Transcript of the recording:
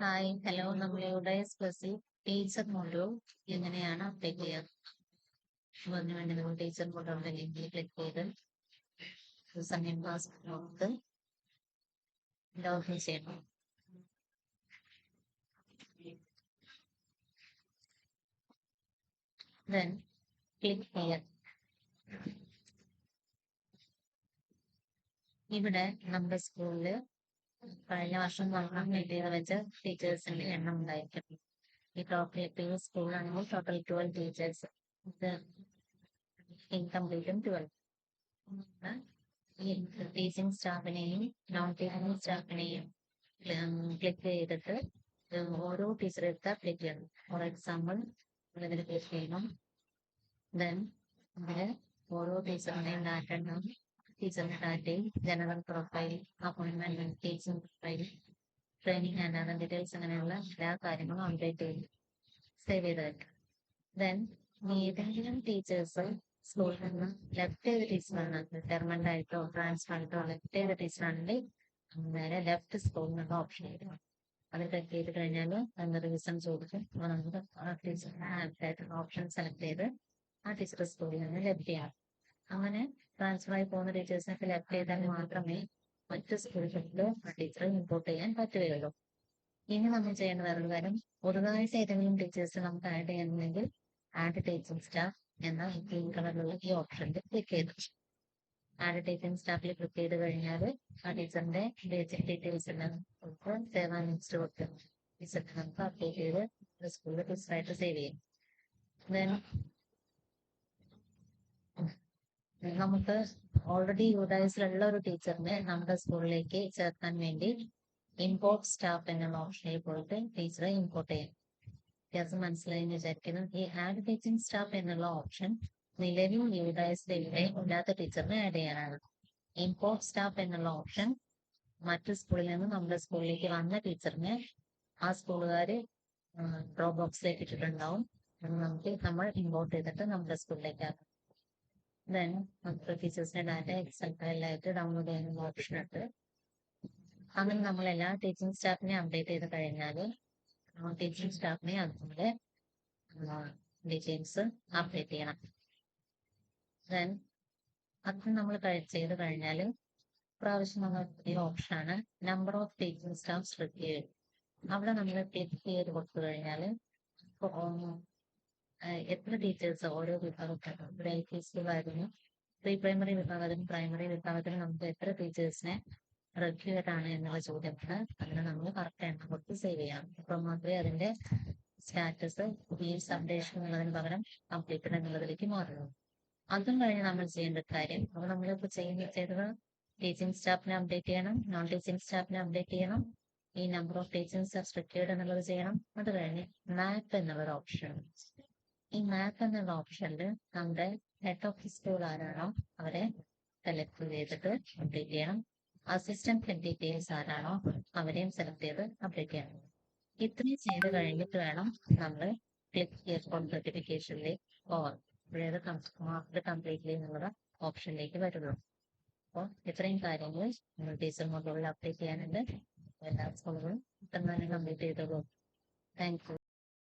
Hi hello നമ്മളിവിടെ പ്ലസിൽ teacher module എങ്ങനെയാണ് update ചെയ്യുക അതിന് വേണ്ടി നമ്മൾ ടീച്ചർ മൊഡ്യൂളിന്റെ ലിങ്കിൽ ക്ലിക്ക് ചെയ്ത് യൂസർ നെയിം പാസ്വേഡ് കൊടുത്ത് ലോഗിൻ ചെയ്യണം. Then click here. ഇവിടെ നമ്മുടെ സ്കൂളില് കഴിഞ്ഞ വർഷം നമ്മൾ മീറ്റ് ചെയ്ത് വെച്ച ടീച്ചേഴ്സിന്റെ എണ്ണം ഉണ്ടായിരിക്കും. ഈ ടോട്ടൽ സ്കൂളാണെങ്കിൽ ടോട്ടൽ 12 ടീച്ചേഴ്സ്, ഇത് ഇൻകംപ്ലീറ്റും 12. ഈ ടീച്ചിങ് സ്റ്റാഫിനെയും നോൺ ടീച്ചിങ് സ്റ്റാഫിനെയും ക്ലിക്ക് ചെയ്തിട്ട് ഓരോ ടീച്ചർ എടുത്താൽ ക്ലിക്ക് ചെയ്യണം. ഫോർ എക്സാമ്പിൾ ഇതിൽ ക്ലിക്ക് ചെയ്യണം. ദെൻ ഇവിടെ ഓരോ ടീച്ചറിന്റെയും ഡാറ്റ ഉണ്ടാവും. ടീച്ചറിന്റെ ഡാറ്റയിൽ general profile, appointment, teaching profile, training and other details, അങ്ങനെയുള്ള എല്ലാ കാര്യങ്ങളും അപ്ഡേറ്റ് ചെയ്ത് സേവ് ചെയ്ത് വെക്കാം. ദെൻ ഏതെങ്കിലും ടീച്ചേഴ്സ് സ്കൂളിൽ നിന്ന് ലെഫ്റ്റ് ചെയ്ത ടീച്ചറാണ്, റിട്ടയർമെന്റ് ആയിട്ടോ ട്രാൻസ്ഫർ ആയിട്ടോ ലെഫ്റ്റ് ചെയ്ത ടീച്ചറാണെങ്കിൽ നേരെ ലെഫ്റ്റ് സ്കൂളിൽ നിന്ന് ഓപ്ഷൻ ചെയ്യും. അത് ക്ലിക്ക് ചെയ്ത് കഴിഞ്ഞാൽ അതിന് റീസൺസ് കൊടുക്കും. അപ്പോൾ നമുക്ക് ആ ടീച്ചറിന്റെ ഓപ്ഷൻ സെലക്ട് ചെയ്ത് ആ ടീച്ചർ സ്കൂളിൽ നിന്ന് ലെഫ്റ്റ് ചെയ്യാം. അങ്ങനെ ട്രാൻസ്ഫർ ആയി പോകുന്ന ടീച്ചേഴ്സിനൊക്കെ ലെഫ്റ്റ് ചെയ്താൽ മാത്രമേ മറ്റു സ്കൂളുകളിൽ ആ ടീച്ചറെ ഇമ്പോർട്ട് ചെയ്യാൻ പറ്റുകയുള്ളൂ. ഇനി നമ്മൾ ചെയ്യേണ്ട വേറൊരു കാര്യം, പുതുതായിട്ട് ഏതെങ്കിലും ടീച്ചേഴ്സ് നമുക്ക് ആഡ് ചെയ്യണമെങ്കിൽ ആഡ് ടീച്ചിങ് സ്റ്റാഫ് എന്ന ഗ്രീൻ കളറിലുള്ള ഈ ഓപ്ഷനിൽ ക്ലിക്ക് ചെയ്തു. ആഡ് ടീച്ചിങ് സ്റ്റാഫിൽ ക്ലിക്ക് ചെയ്ത് കഴിഞ്ഞാൽ ആ ടീച്ചറിന്റെ ബേസിക് ഡീറ്റെയിൽസ് എല്ലാം സേവ് ആൻഡ് നെക്സ്റ്റ് കൊടുക്കും. ടീച്ചറിനെ നമുക്ക് അപ്ഡേറ്റ് ചെയ്ത് സ്കൂളിൽ ടീച്ചറായിട്ട് സേവ് ചെയ്യും. ദെൻ നമുക്ക് ഓൾറെഡി യൂഡൈസിലുള്ള ഒരു ടീച്ചറിനെ നമ്മുടെ സ്കൂളിലേക്ക് ചേർക്കാൻ വേണ്ടി ഇമ്പോർട്ട് സ്റ്റാഫ് എന്നുള്ള ഓപ്ഷനിൽ പോയിട്ട് ടീച്ചറെ ഇമ്പോർട്ട് ചെയ്യാം. വ്യത്യാസം മനസ്സിലായെന്ന് വിചാരിക്കുന്നു. ഈ ആഡ് ടീച്ചിങ് സ്റ്റാഫ് എന്നുള്ള ഓപ്ഷൻ നിലവിൽ യൂഡൈസിൽ ഇവിടെ ഇല്ലാത്ത ടീച്ചറിനെ ആഡ് ചെയ്യാനാണ്. ഇമ്പോർട്ട് സ്റ്റാഫ് എന്നുള്ള ഓപ്ഷൻ മറ്റു സ്കൂളിൽ നിന്ന് നമ്മുടെ സ്കൂളിലേക്ക് വന്ന ടീച്ചറിനെ ആ സ്കൂളുകാര് ഡ്രോപ്പ് ബോക്സിലേക്ക് ഇട്ടിട്ടുണ്ടാവും. നമ്മൾ ഇമ്പോർട്ട് ചെയ്തിട്ട് നമ്മുടെ സ്കൂളിലേക്ക് ആക്കാം. ദെൻ നമുക്ക് ടീച്ചേഴ്സിന്റെ ഡാറ്റ എക്സൽ ഫയലിലായിട്ട് ഡൗൺലോഡ് ചെയ്യാനുള്ള ഓപ്ഷൻ ഉണ്ട്. അങ്ങനെ നമ്മൾ എല്ലാ ടീച്ചിങ് സ്റ്റാഫിനെ അപ്ഡേറ്റ് ചെയ്ത് കഴിഞ്ഞാൽ ടീച്ചിങ് സ്റ്റാഫിനെ അതുപോലെ ഡീറ്റെയിൽസ് അപ്ഡേറ്റ് ചെയ്യണം. ദെൻ അത് നമ്മൾ ചെയ്ത് കഴിഞ്ഞാൽ പ്രാവശ്യം നമ്മൾ ഈ ഓപ്ഷനാണ് number of teaching staffs required. അവിടെ നമ്മൾ ക്ലിക്ക് ചെയ്ത് കൊടുത്തു കഴിഞ്ഞാൽ എത്ര ടീച്ചേഴ്സ് ഓരോ വിഭാഗത്തിനും, ഇവിടെ LKG പ്രീ പ്രൈമറി വിഭാഗത്തിനും പ്രൈമറി വിഭാഗത്തിനും നമുക്ക് എത്ര ടീച്ചേഴ്സിനെ റിക്വയർഡ് ആണ് എന്നുള്ള ചോദ്യമാണ്. അതിന് നമ്മൾ കറക്റ്റ് എണ്ണം കൊടുത്ത് സേവ് ചെയ്യാം. അപ്പോൾ മാത്രമേ അതിന്റെ സ്റ്റാറ്റസ് ഫീൽഡ്സ് അപ്ഡേഷൻ എന്നുള്ളതിന് പകരം കംപ്ലീറ്റഡ് എന്നുള്ളതിലേക്ക് മാറുള്ളൂ. അതും കഴിഞ്ഞ് നമ്മൾ ചെയ്യേണ്ട കാര്യം, അപ്പോൾ നമ്മളിപ്പോൾ ചെയ്തത് ടീച്ചിങ് സ്റ്റാഫിനെ അപ്ഡേറ്റ് ചെയ്യണം, നോൺ ടീച്ചിങ് സ്റ്റാഫിനെ അപ്ഡേറ്റ് ചെയ്യണം, ഈ number of teaching staff required എന്നുള്ളത് ചെയ്യണം. അത് കഴിഞ്ഞ് മാപ്പ് എന്നുള്ളൊരു ഓപ്ഷൻ. ഈ മാപ്പ് എന്നുള്ള ഓപ്ഷനിൽ നമ്മുടെ ഹെഡ് ഓഫ് ദി സ്കൂൾ ആരാണോ അവരെ സെലക്ട് ചെയ്തിട്ട് അപ്ഡേറ്റ് ചെയ്യണം. അസിസ്റ്റന്റ് ഹെഡ് ഡീറ്റെയിൽസ് ആരാണോ അവരെയും സെലക്ട് ചെയ്ത് അപ്ഡേറ്റ് ചെയ്യണം. ഇത്രയും ചെയ്ത് കഴിഞ്ഞിട്ട് വേണം നമ്മൾ ക്ലിക്ക് ഹിയർ ഫോർ സർട്ടിഫിക്കേഷനിലേക്ക് പോവാം. അതായത് മാർക്ക് കംപ്ലീറ്റ്ലി എന്നുള്ള ഓപ്ഷനിലേക്ക് വരുള്ളൂ. അപ്പോൾ ഇത്രയും കാര്യങ്ങൾ നമ്മൾ ടീച്ചർ മൊഡ്യൂളിൽ അപ്ഡേറ്റ് ചെയ്യാനുണ്ട്. എല്ലാ സ്കൂളുകളും പെട്ടെന്ന് തന്നെ കംപ്ലീറ്റ് ചെയ്തോളൂ. Thank you.